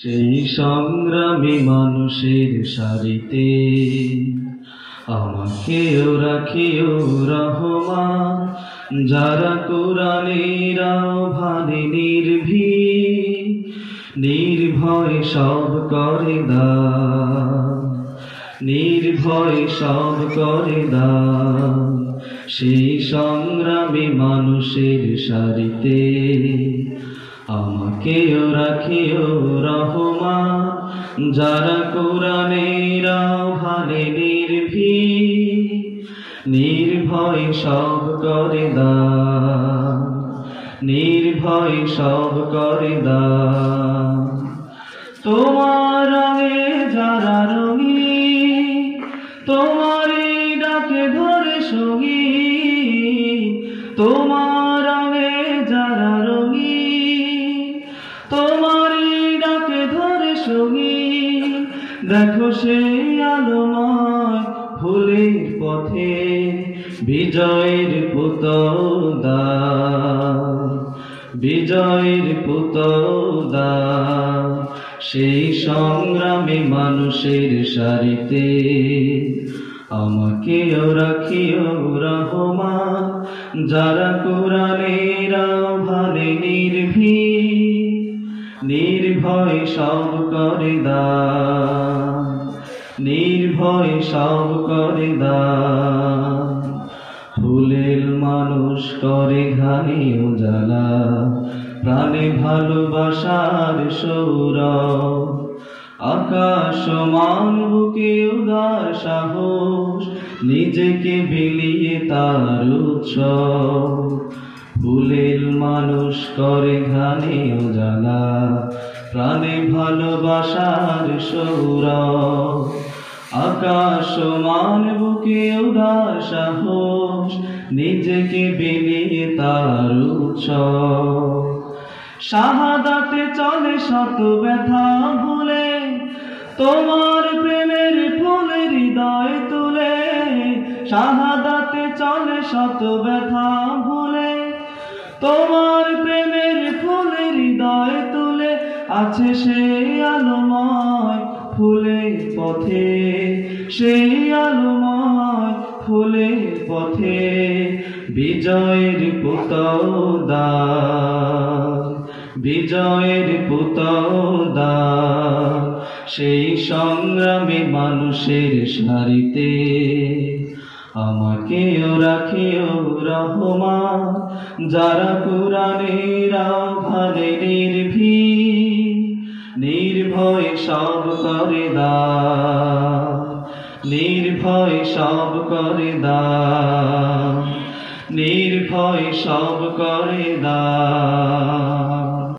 সেই সংগ্রামী মানুষের সারিতে আমাকেও রাখিও রহমান, যারা কোরআনের আহ্বানে নির্ভয় সব করে দান, নির্ভয় সব করে দান। সেই সংগ্রামী মানুষের সারিতে আমাকেও রাখিও রহমান, যারা কোরআনের আহ্বানে নির্ভয় সব করে দান, নির্ভয় সব করে দান। তোমার রঙে যারা রঙী, তোমারই ডাকে ধরে সঙ্গী, তোমার রঙে যারা রঙী, তোমারই ডাকে ধরে সঙ্গী। দেখো সেই আলোময় ফুলের পথে বিজয়ের পুতৌদান, বিজয়ের পুতৌদান। সেই সংগ্রামী মানুষের সারিতে আমাকেও রাখিও রহমান, যারা কোরআনের আহ্বানে নির্ভয় সব করে দান, নির্ভয় সব করে দান। ফুলের মানুষ করে ঘানি উজালা, প্রাণে ভালোবাসার সৌরভ। আকাশ সমান বুকে উদার সাহস, নিজেকে বিলিয়ে তার উৎসব। ফুলের মানুষ করে ঘানি উজালা, প্রাণে ভালোবাসার সৌরভ। আকাশ সমান বুকে উদার সাহস, নিজেকে বিলিয়ে তার উৎসব। শাহাদাতে চলে শত ব্যথা ভুলে, তোমার প্রেমের ফুলে হৃদয় তুলে। শাহাদাতে চলে শত ব্যথা ভুলে, তোমার প্রেমের ফুলে হৃদয় তুলে। আছে সেই আলোময় ফুলের পথে, সেই আলোময় ফুলের পথে বিজয়ের পুতৌদান, বিজয়ের পুতৌদান। সেই সংগ্রামী মানুষের সারিতে আমাকেও রাখিও রহমান, যারা কোরআনের আহ্বানে নির্ভয় সব করে দান, নির্ভয় সব করে দান, নির্ভয় সব করে দান।